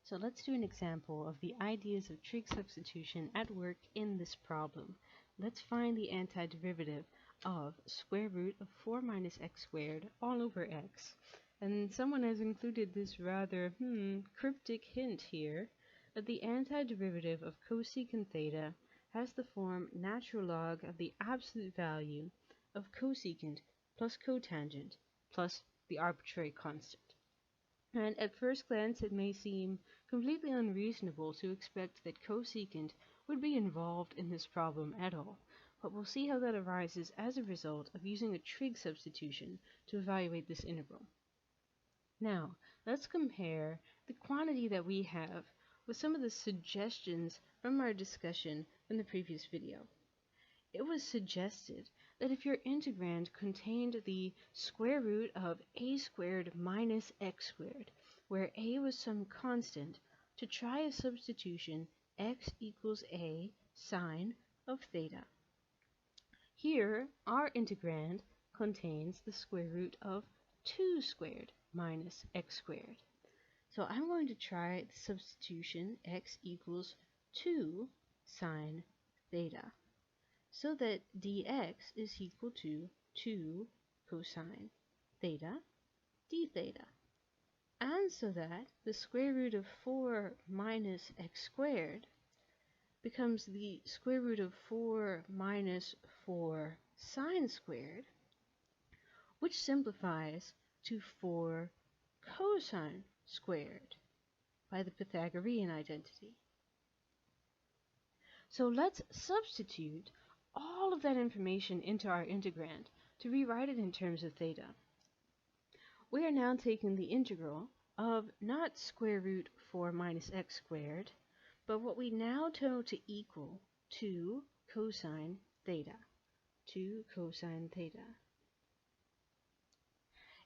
So let's do an example of the ideas of trig substitution at work in this problem. Let's find the antiderivative of square root of 4 minus x squared all over x. And someone has included this rather cryptic hint here that the antiderivative of cosecant theta has the form natural log of the absolute value of cosecant plus cotangent plus the arbitrary constant. And at first glance, it may seem completely unreasonable to expect that cosecant would be involved in this problem at all, but we'll see how that arises as a result of using a trig substitution to evaluate this integral. Now, let's compare the quantity that we have with some of the suggestions from our discussion in the previous video. It was suggested that if your integrand contained the square root of a squared minus x squared, where a was some constant, to try a substitution x equals a sine of theta. Here, our integrand contains the square root of 2 squared minus x squared. So I'm going to try the substitution x equals 2 sine theta, so that dx is equal to 2 cosine theta d theta, and so that the square root of 4 minus x squared becomes the square root of 4 minus 4 sine squared, which simplifies to 4 cosine squared by the Pythagorean identity. So let's substitute all of that information into our integrand to rewrite it in terms of theta. We are now taking the integral of not square root 4 minus x squared, but what we now know to equal 2 cosine theta. 2 cosine theta.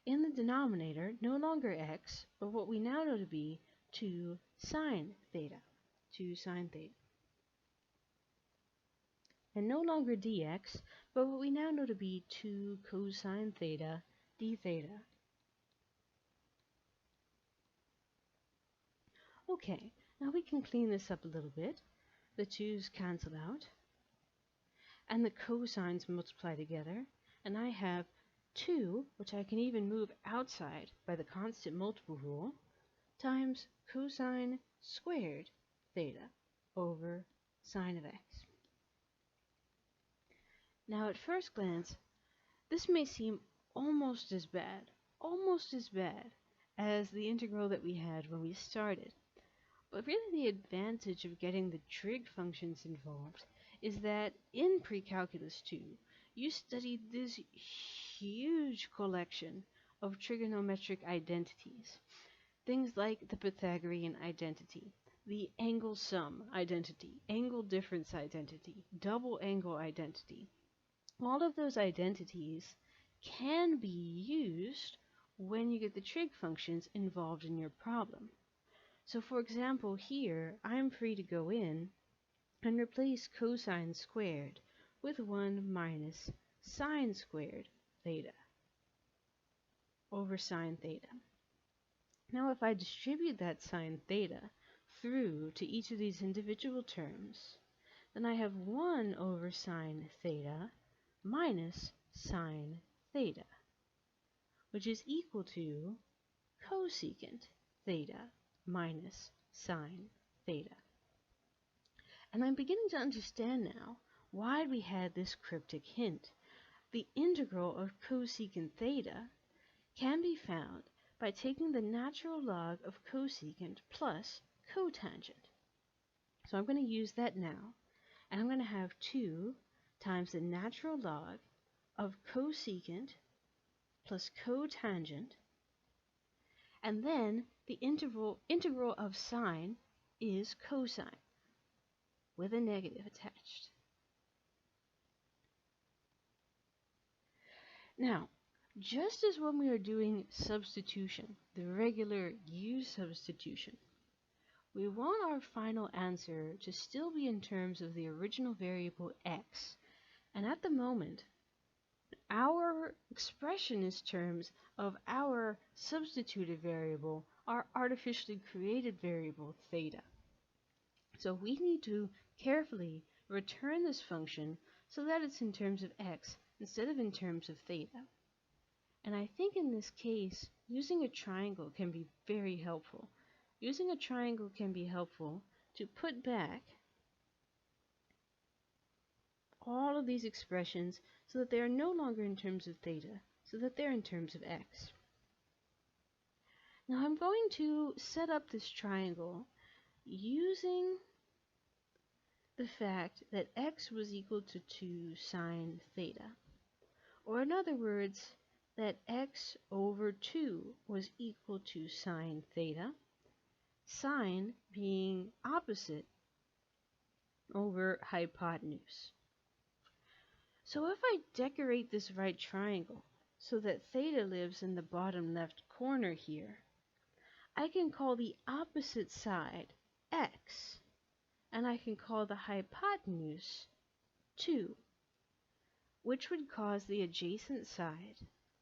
In the denominator, no longer x, but what we now know to be 2 sine theta. 2 sine theta. And no longer dx, but what we now know to be 2 cosine theta d theta. Okay, now we can clean this up a little bit. The 2's cancel out, and the cosines multiply together, and I have 2, which I can even move outside by the constant multiple rule, times cosine squared theta over sine of x. Now at first glance, this may seem almost as bad as the integral that we had when we started. But really the advantage of getting the trig functions involved is that in Pre-Calculus 2, you studied this huge collection of trigonometric identities. Things like the Pythagorean identity, the angle sum identity, angle difference identity, double angle identity. All of those identities can be used when you get the trig functions involved in your problem. So for example, here I'm free to go in and replace cosine squared with 1 minus sine squared theta over sine theta. Now if I distribute that sine theta through to each of these individual terms, then I have 1 over sine theta minus sine theta, which is equal to cosecant theta minus sine theta. And I'm beginning to understand now why we had this cryptic hint. The integral of cosecant theta can be found by taking the natural log of cosecant plus cotangent. So I'm going to use that now, and I'm going to have 2 times the natural log of cosecant plus cotangent, and then the integral of sine is cosine with a negative attached. Now, just as when we are doing substitution, the regular U substitution, we want our final answer to still be in terms of the original variable x. And at the moment, our expression is terms of our substituted variable our artificially created variable theta. So we need to carefully return this function so that it's in terms of x instead of in terms of theta. And I think in this case, using a triangle can be very helpful. Using a triangle can be helpful to put back all of these expressions so that they are no longer in terms of theta, so that they're in terms of x. Now I'm going to set up this triangle using the fact that x was equal to 2 sine theta. Or in other words, that x over 2 was equal to sine theta, sine being opposite over hypotenuse. So if I decorate this right triangle so that theta lives in the bottom left corner here, I can call the opposite side x, and I can call the hypotenuse 2, which would cause the adjacent side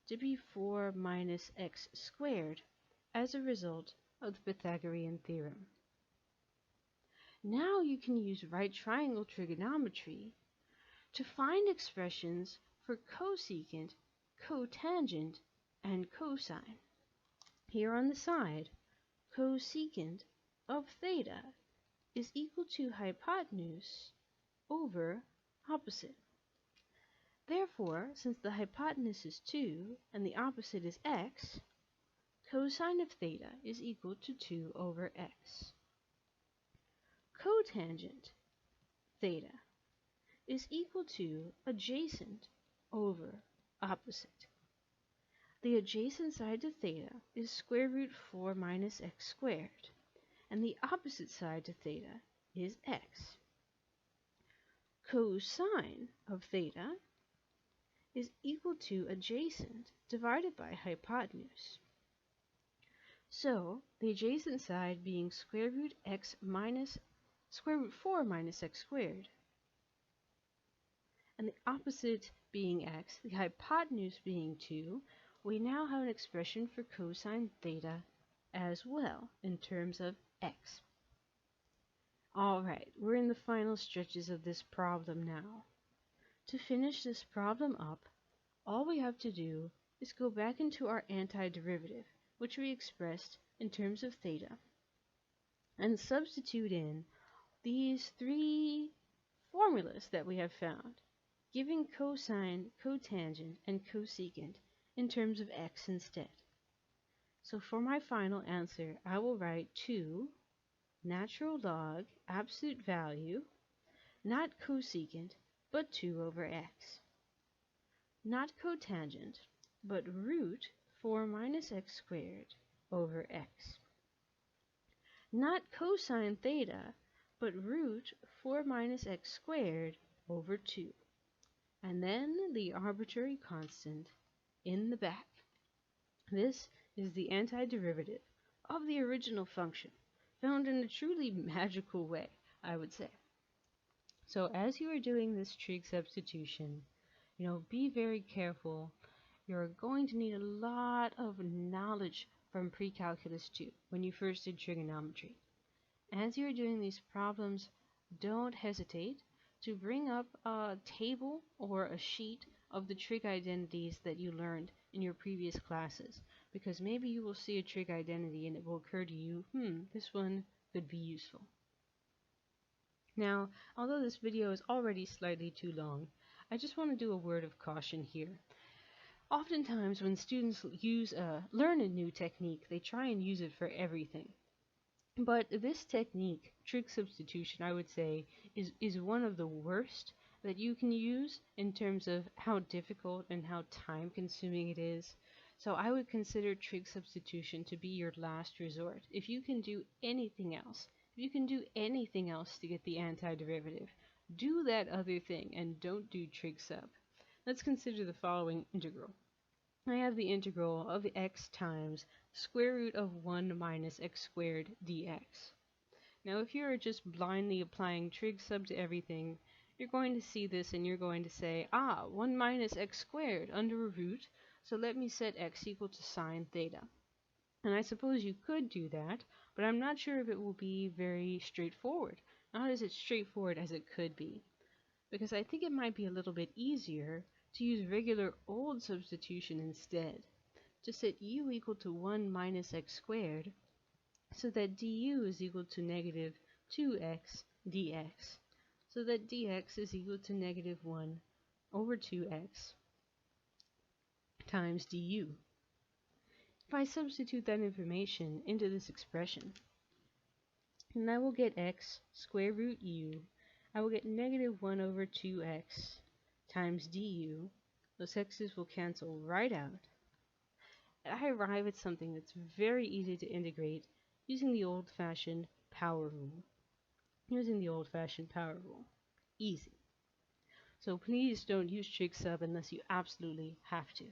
to be 4 minus x squared as a result of the Pythagorean theorem. Now you can use right triangle trigonometry to find expressions for cosecant, cotangent, and cosine. Here on the side, cosecant of theta is equal to hypotenuse over opposite. Therefore, since the hypotenuse is 2 and the opposite is x, cosine of theta is equal to 2 over x. Cotangent theta is equal to adjacent over opposite. The adjacent side to theta is square root 4 minus x squared, and the opposite side to theta is x. Cosine of theta is equal to adjacent divided by hypotenuse. So the adjacent side being square root 4 minus x squared, and the opposite being x, the hypotenuse being 2, we now have an expression for cosine theta as well in terms of x. Alright, we're in the final stretches of this problem now. To finish this problem up, all we have to do is go back into our antiderivative, which we expressed in terms of theta, and substitute in these three formulas that we have found, giving cosine, cotangent, and cosecant in terms of x instead. So for my final answer, I will write 2 natural log absolute value, not cosecant, but 2 over x. Not cotangent, but root 4 minus x squared over x. Not cosine theta, but root 4 minus x squared over 2. And then the arbitrary constant in the back. This is the antiderivative of the original function, found in a truly magical way, I would say. So as you are doing this trig substitution, be very careful. You're going to need a lot of knowledge from pre-calculus 2 when you first did trigonometry. As you're doing these problems, don't hesitate to bring up a table or a sheet of the trig identities that you learned in your previous classes, because maybe you will see a trig identity and it will occur to you, this one could be useful. Now, although this video is already slightly too long, I just want to do a word of caution here. Oftentimes when students learn a new technique, they try and use it for everything. But this technique, trig substitution, I would say, is one of the worst that you can use in terms of how difficult and how time-consuming it is. So I would consider trig substitution to be your last resort. If you can do anything else, to get the antiderivative, do that other thing and don't do trig sub. Let's consider the following integral. I have the integral of x times square root of 1 minus x squared dx. Now if you're just blindly applying trig sub to everything, you're going to see this and you're going to say, 1 minus x squared under a root, so let me set x equal to sine theta. And I suppose you could do that, but I'm not sure if it will be very straightforward. Not as straightforward as it could be, because I think it might be a little bit easier to use regular old substitution instead. To set u equal to 1 minus x squared, so that du is equal to negative 2x dx, so that dx is equal to negative 1 over 2x times du. If I substitute that information into this expression, then I will get x square root u. I will get negative 1 over 2x times du. Those x's will cancel right out. And I arrive at something that's very easy to integrate using the old-fashioned power rule. Easy. So please don't use trig sub unless you absolutely have to.